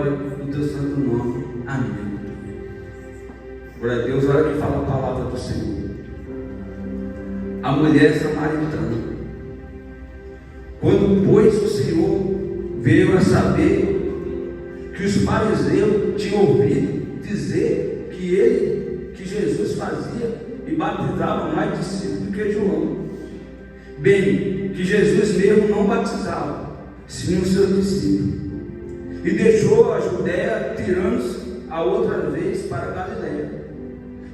glória do teu santo nome. Amém. Glória a Deus. Olha que fala a palavra do Senhor. A mulher samaritana. Quando, pois, o Senhor veio a saber que os fariseus tinham ouvido dizer que Jesus fazia e batizava mais discípulos do que João, bem, que Jesus mesmo não batizava, sim os seus discípulos, e deixou a Judéia, tirando-se a outra vez para a Galiléia,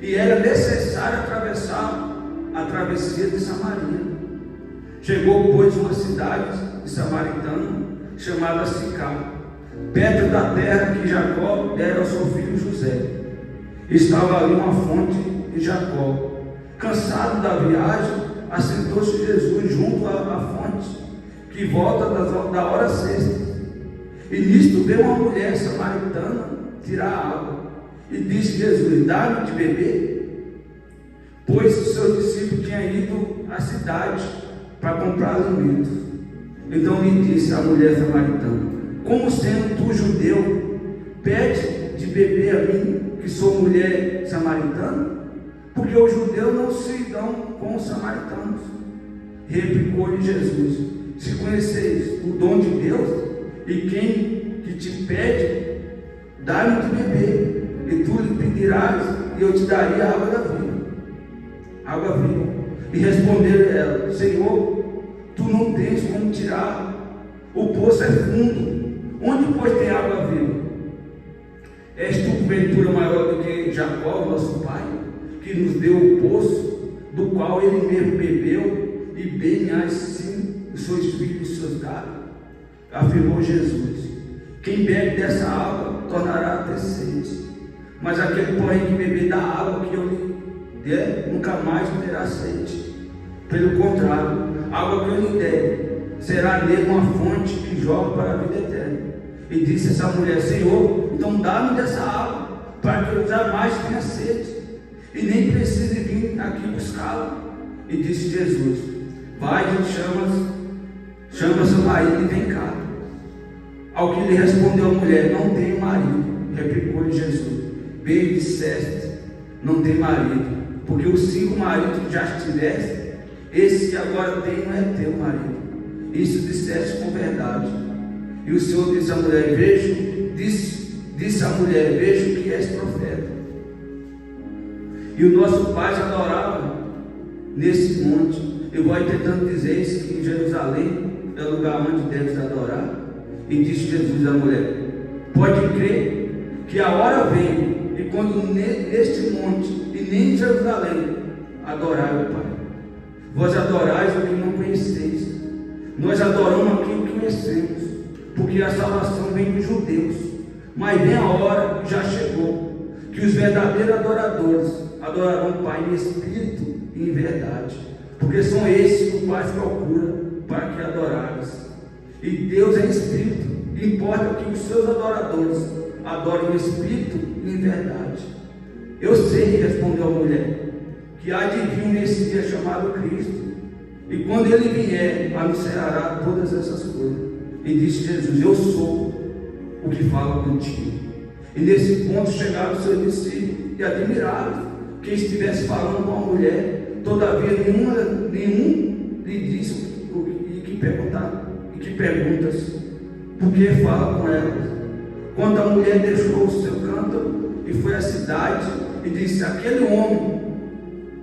e era necessário atravessar a travessia de Samaria. Chegou, pois, uma cidade de samaritana chamada Sicar, perto da terra que Jacó dera ao seu filho José. Estava ali uma fonte de Jacó. Cansado da viagem, assentou-se Jesus junto à fonte, que volta da hora sexta. E nisto veio uma mulher samaritana tirar água. E disse Jesus: dá-me de beber. Pois o seu discípulo tinha ido à cidade para comprar alimentos. Então lhe disse a mulher samaritana: como sendo tu judeu, pede de beber a mim, que sou mulher samaritana? Porque os judeus não se dão com os samaritanos. Replicou-lhe Jesus: se conheceis o dom de Deus, e quem que te pede, dá-me de beber, e tu lhe pedirás, e eu te daria a água da vida. Água viva. E respondeu ela: Senhor, tu não tens como tirar, o poço é fundo, onde pois tem água viva? És tu porventura maior do que Jacó, nosso pai, que nos deu o poço, do qual ele mesmo bebeu, e bem assim os seus filhos e os seus gados? Afirmou Jesus: quem bebe dessa água tornará a ter sede, mas aquele, porém, que beber da água que eu lhe der, nunca mais terá sede. Pelo contrário, a água que eu lhe der será nele uma fonte que jorra para a vida eterna. E disse essa mulher: Senhor, então dá-me dessa água, para que eu jamais tenha sede, e nem precise vir aqui buscá-la. E disse Jesus: vai, chama seu marido e vem cá. Ao que lhe respondeu a mulher: não tenho marido. Replicou-lhe Jesus: bem disseste, não tem marido, porque os 5 maridos que já tiveste, esse que agora tem não é teu marido. Isso disseste com verdade. E o Senhor disse à mulher: disse a mulher: vejo que és profeta. E o nosso pai adorava nesse monte. Eu vou tentando dizer isso, que em Jerusalém é o lugar onde deves adorar. E disse Jesus à mulher: pode crer que a hora vem, e quando neste monte e nem em Jerusalém adorai o Pai. Vós adorais o que não conheceis, nós adoramos aquilo que conhecemos, porque a salvação vem dos judeus. Mas vem a hora, que já chegou, que os verdadeiros adoradores adorarão o Pai em espírito e em verdade, porque são esses que o Pai procura para que adorares. E Deus é espírito, e importa que os seus adoradores adorem em espírito e em verdade. Eu sei, respondeu a mulher, que há de vir nesse dia chamado Cristo, e quando ele vier, anunciará todas essas coisas. E disse Jesus: eu sou o que fala contigo. E nesse ponto chegaram os seus discípulos e admiraram que estivesse falando com a mulher. Todavia nenhum lhe disse que perguntas, porque fala com elas. Quando a mulher deixou o seu cântaro e foi à cidade, e disse: aquele homem,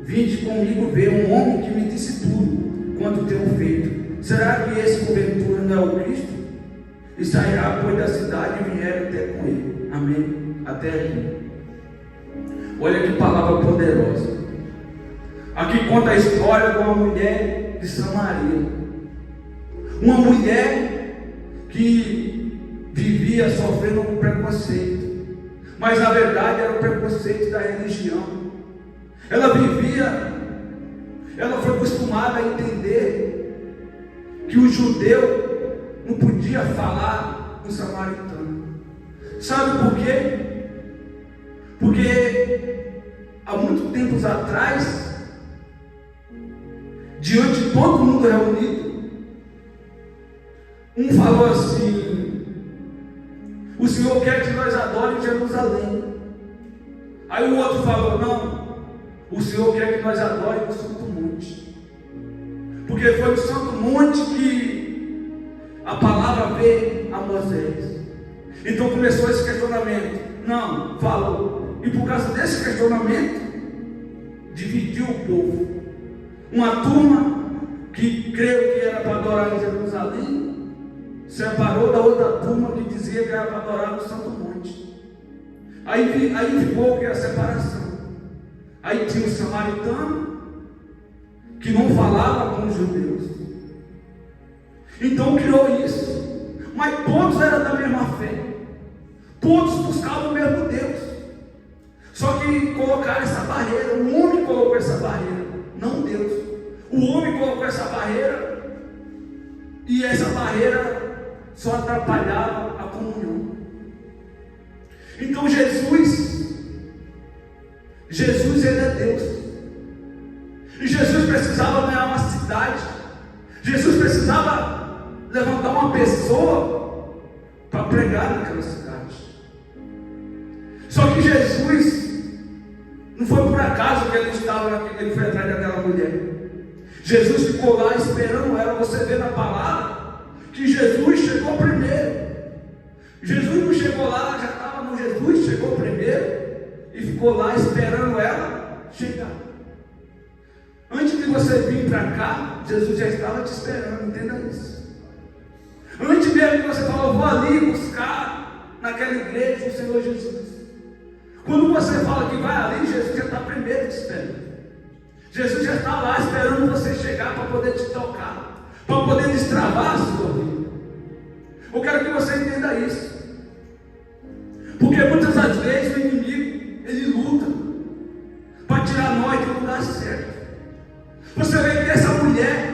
vinde comigo ver um homem que me disse tudo quanto tenho feito. Será que esse porventura não é o Cristo? E sairá, pois, da cidade e vieram até com ele. Amém? Até aqui. Olha que palavra poderosa. Aqui conta a história de uma mulher de Samaria. Uma mulher que vivia sofrendo um preconceito, mas na verdade era o preconceito da religião. Ela foi acostumada a entender que o judeu não podia falar com o samaritano. Sabe por quê? Porque há muitos tempos atrás, diante de todo mundo reunido, um falou assim: O Senhor quer que nós adoremos em Jerusalém. Aí o outro falou: não, o Senhor quer que nós adoremos no Santo Monte. Porque foi no Santo Monte que a palavra veio a Moisés. Então começou esse questionamento. Não, falou. E por causa desse questionamento, dividiu o povo. Uma turma que creu que era para adorar em Jerusalém, separou da outra turma que dizia que era para adorar no Santo Monte. Aí ficou que a separação. Aí tinha o samaritano que não falava com os judeus. Então criou isso. Mas todos eram da mesma fé. Todos buscavam o mesmo Deus. Só que colocaram essa barreira. O homem colocou essa barreira, não Deus. O homem colocou essa barreira, e essa barreira só atrapalhava a comunhão. Então Jesus ele é Deus. E Jesus precisava ganhar uma cidade. Jesus precisava levantar uma pessoa para pregar naquela cidade. Só que Jesus não foi por acaso que ele estava, ele foi atrás daquela mulher. Jesus ficou lá esperando ela. Você vê na palavra que Jesus chegou primeiro. Jesus não chegou lá, ela já estava no Jesus, chegou primeiro e ficou lá esperando ela chegar. Antes de você vir para cá, Jesus já estava te esperando, entenda isso. Antes mesmo que você falou: vou ali buscar naquela igreja o Senhor Jesus. Quando você fala que vai ali, Jesus já está primeiro te esperando. Jesus já está lá esperando você chegar para poder te tocar, para poder destravar a sua vida. Eu quero que você entenda isso. Porque muitas das vezes o inimigo, ele luta para tirar nós do lugar certo. Você vê que essa mulher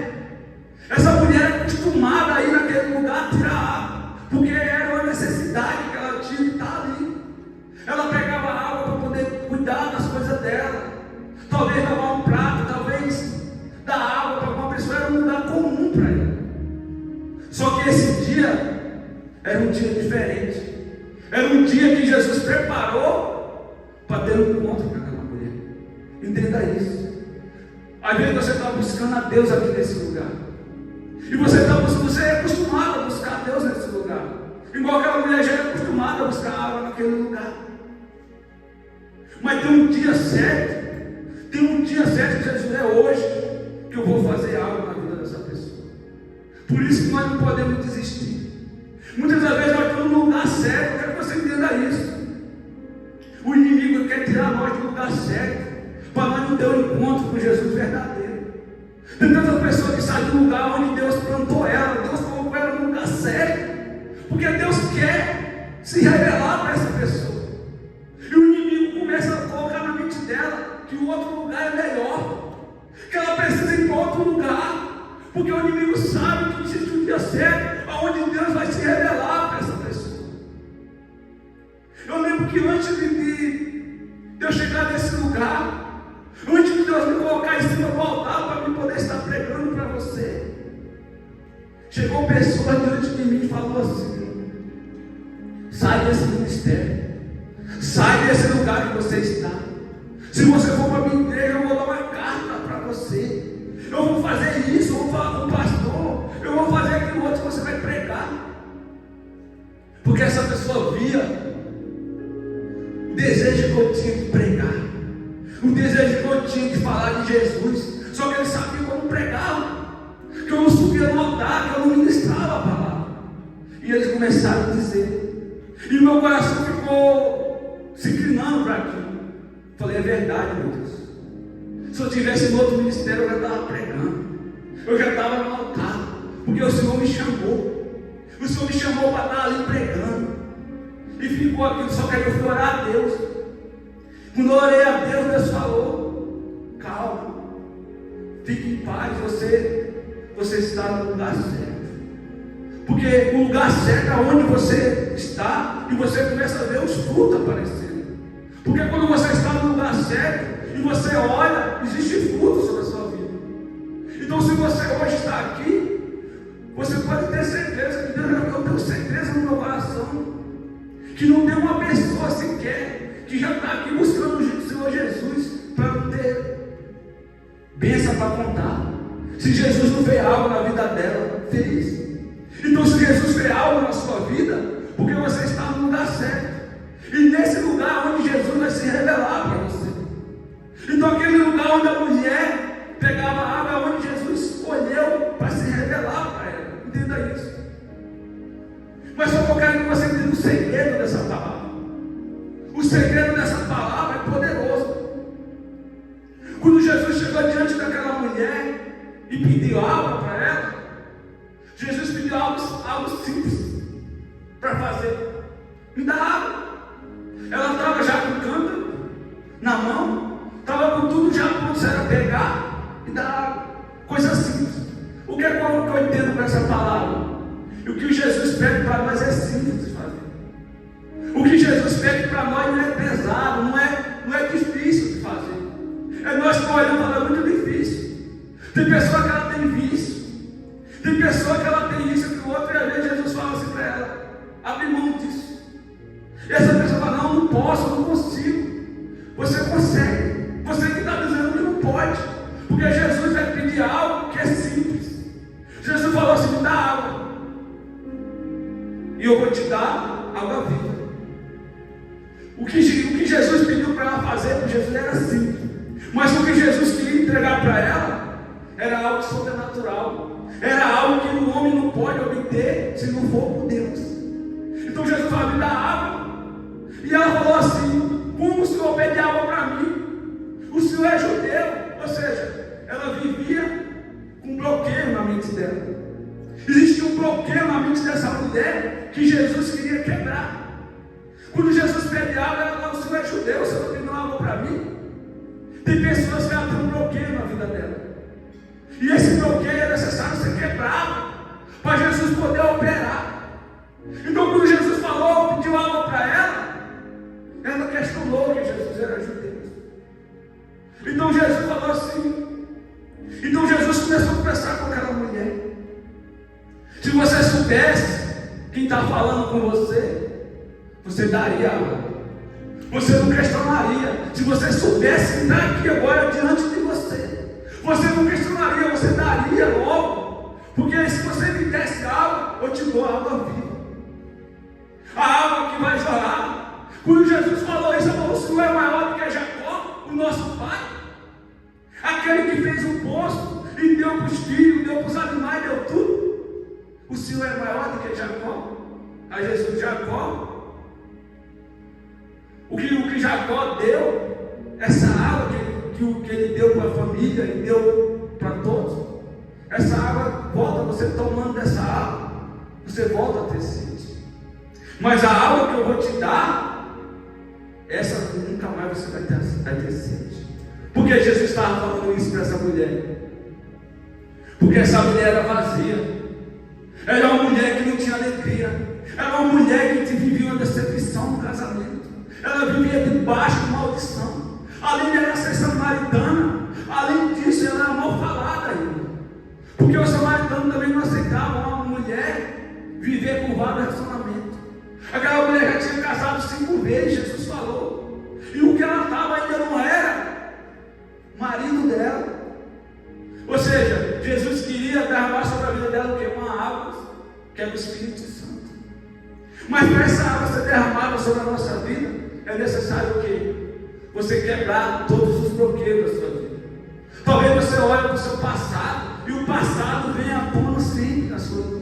é acostumada a ir naquele lugar tirar água, porque era uma necessidade que ela tinha de estar ali. Ela pegava água para poder cuidar das coisas dela. Talvez lavar um prato, talvez dar água para uma pessoa, era um lugar comum para ela. Só que esse dia era um dia diferente. Era um dia que Jesus preparou para ter um encontro com aquela mulher. Entenda isso. Às vezes você está buscando a Deus aqui nesse lugar. E você é acostumado a buscar a Deus nesse lugar. Igual aquela mulher já é acostumada a buscar água naquele lugar. Mas tem um dia certo. Tem um dia certo que Jesus é hoje, que eu vou fazer algo na vida dessa pessoa. Por isso que nós não podemos desistir. Muitas das vezes nós estamos no lugar certo. Eu quero que você entenda isso. O inimigo quer tirar nós do lugar certo, para nós não ter um encontro com Jesus verdadeiro. Tem tantas pessoas que saem do lugar onde Deus plantou ela. Deus colocou ela no lugar certo, porque Deus quer se revelar para essa pessoa. E o inimigo começa a colocar na mente dela que o outro lugar é melhor, que ela precisa ir para outro lugar, porque o inimigo sabe que existe um dia certo onde Deus vai se revelar para essa pessoa. Eu lembro que antes de eu chegar nesse lugar, antes de Deus me colocar em cima do altar para me poder estar pregando para você, chegou pessoa diante de mim e falou assim: sai desse ministério, sai desse lugar que você está. Se você for para a minha igreja, eu vou dar uma carta para você. Eu vou fazer isso, eu vou falar com o pastor, eu vou fazer aquilo outro que você vai pregar. Porque essa pessoa via o desejo que eu tinha de pregar, o desejo que eu tinha de falar de Jesus. Só que ele sabia como pregava, que eu não subia no altar, que eu não ministrava a palavra. E eles começaram a dizer, e o meu coração ficou se inclinando para aquilo. Falei: é verdade, meu Deus. Se eu tivesse no outro ministério, eu já estava pregando, eu já estava no altar, porque o Senhor me chamou. O Senhor me chamou para estar ali pregando. E ficou aquilo. Só que aí eu fui orar a Deus. Quando eu orei a Deus, Deus falou: calma, fique em paz, você está no lugar certo. Porque o lugar certo é onde você está, e você começa a ver os frutos aparecendo. Porque quando você está no lugar certo e você olha, existe fruto sobre a sua vida. Então, se você hoje está aqui, você pode ter certeza que Deus, eu tenho certeza no meu coração que não tem uma pessoa sequer que já está aqui buscando o Senhor Jesus para não ter bênção para contar. Se Jesus não fez algo na vida dela, fez. Então, se Jesus fez algo na sua vida, porque você está no lugar certo. E nesse lugar onde Jesus vai se revelar para você. Então, aquele lugar onde a mulher pegava água, é onde Jesus escolheu para se revelar para ela. Entenda isso. Mas só que eu quero que você entenda o segredo dessa palavra. O segredo dessa palavra é poderoso. Quando Jesus chegou diante daquela mulher e pediu água para ela, Jesus pediu algo simples para fazer. Me dá água. Ela estava já com o cântaro na mão, estava com tudo já pronto, era pegar e dar água. Coisa simples. O que é que eu entendo com essa palavra? E o que Jesus pede para nós é simples de fazer. O que Jesus pede para nós não é pesado, não é difícil de fazer. É nós que olhamos e falamos, é muito difícil. Tem pessoa que ela tem vício. Tem pessoa que ela tem isso e o outro, e às vezes Jesus fala assim para ela: abre mão disso. E essa pessoa fala: não posso, não consigo. Você consegue. Você que está dizendo que não pode. Porque Jesus vai pedir algo que é simples. Jesus falou assim: me dá água. E eu vou te dar água viva. O que Jesus pediu para ela fazer para Jesus era simples. Mas o que Jesus queria entregar para ela era algo sobrenatural. Era algo que o homem não pode obter se não for por Deus. Então Jesus falou: me dá água. E ela falou assim: como o Senhor pede água para mim? O Senhor é judeu. Ou seja, ela vivia com um bloqueio na mente dela. Existia um bloqueio na mente dessa mulher que Jesus queria quebrar. Quando Jesus pede água, ela fala: o Senhor é judeu, o Senhor está pedindo água para mim? Tem pessoas que ela tem um bloqueio na vida dela. E esse bloqueio é necessário ser quebrado para Jesus poder operar. Então, quando Jesus falou, pediu água para ela questionou que Jesus era judeu. Então Jesus falou assim. Então Jesus começou a conversar com aquela mulher. Se você soubesse quem está falando com você, você daria água. Você não questionaria. Se você soubesse quem está aqui agora diante de você, você não questionaria, você daria logo. Porque se você me desse água, eu te dou água viva. A água que vai jorrar. Quando Jesus falou isso, ele falou: o Senhor é maior do que Jacó, o nosso pai. Aquele que fez um poço e deu para os filhos, deu para os animais, deu tudo. O Senhor é maior do que Jacó. A Jesus, Jacó, o que Jacó deu, essa água que ele deu para a família, ele deu para todos. Essa água volta, você tomando dessa água, você volta a ter sede. Mas a água que eu vou te dar, essa nunca mais você vai ter sede. Por que Jesus estava falando isso para essa mulher? Porque essa mulher era vazia. Era uma mulher que não tinha alegria. Era uma mulher que vivia uma decepção no casamento. Ela vivia debaixo de maldição. Além de ela ser samaritana, além disso ela era mal falada ainda. Porque os samaritanos também não aceitavam uma mulher viver com vários relacionamentos. Aquela mulher já tinha casado 5 vezes, Jesus falou. E o que ela estava ainda não era marido dela. Ou seja, Jesus queria derramar sobre a vida dela o que? Uma água, que é o Espírito Santo. Mas para essa água ser derramada sobre a nossa vida, é necessário o quê? Você quebrar todos os bloqueios da sua vida. Talvez você olhe para o seu passado e o passado venha à tona sempre na sua vida.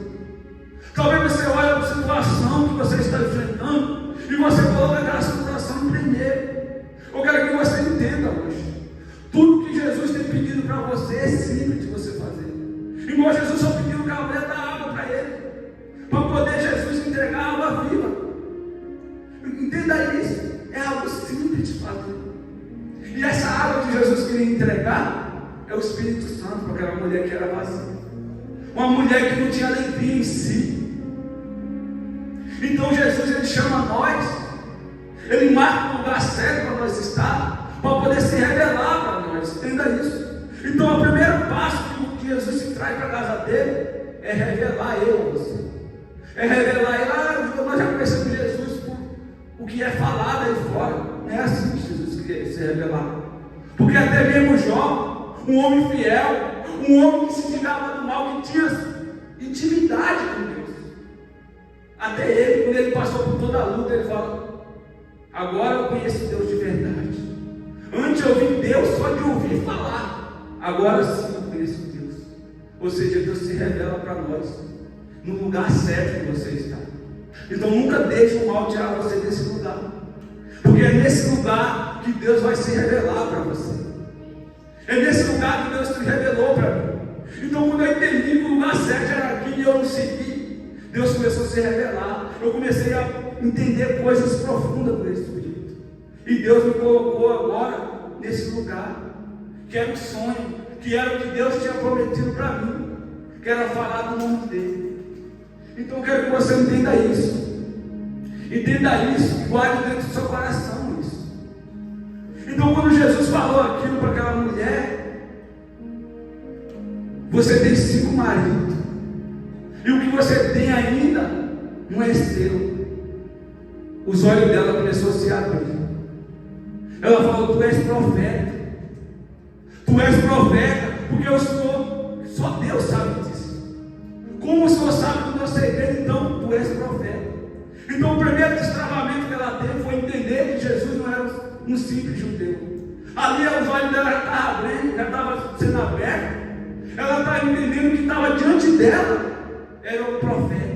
Talvez você olhe para a situação que você está enfrentando e você coloca aquela situação em primeiro. Eu quero que você entenda hoje. Tudo que Jesus tem pedido para você é simples de você fazer. Igual Jesus só pediu que a mulher dá água para ele, para poder Jesus entregar a água viva. Entenda isso. É algo simples de fazer. E essa água que Jesus queria entregar é o Espírito Santo para aquela mulher que era vazia. Uma mulher que não tinha alegria em si. Então Jesus, ele chama nós, ele marca o lugar certo para nós estar, para poder se revelar para nós. Entenda isso. Então o primeiro passo que Jesus se traz para a casa dele é revelar ele a você. É revelar ele. Nós já conhecemos Jesus o que é falado aí fora. Não é assim que Jesus queria se revelar. Porque até mesmo Jó, um homem fiel, um homem que se tirava do mal, que tinha intimidade com Deus. Até ele, quando ele passou por toda a luta, ele fala: agora eu conheço Deus de verdade. Antes eu ouvi Deus só de ouvir falar. Agora sim eu conheço Deus. Ou seja, Deus se revela para nós no lugar certo que você está. Então nunca deixe o mal tirar você desse lugar. Porque é nesse lugar que Deus vai se revelar para você. É nesse lugar que Deus se revelou para mim. Então quando eu entendi que o lugar certo era aqui e eu não segui, Deus começou a se revelar. Eu comecei a entender coisas profundas do Espírito. E Deus me colocou agora nesse lugar, que era um sonho, que era o que Deus tinha prometido para mim, que era falar do nome dele. Então eu quero que você entenda isso. Entenda isso e guarde dentro do seu coração isso. Então quando Jesus falou aquilo para aquela mulher: você tem 5 maridos, e o que você tem ainda não é seu. Os olhos dela começaram a se abrir. Ela falou: tu és profeta. Tu és profeta, porque o Senhor, só Deus sabe disso. Como o Senhor sabe do meu segredo, então tu és profeta. Então o primeiro destravamento que ela teve foi entender que Jesus não era um simples judeu. Ali os olhos dela já estavam abrindo, já estavam sendo abertos. Ela estava entendendo que estava diante dela era o profeta.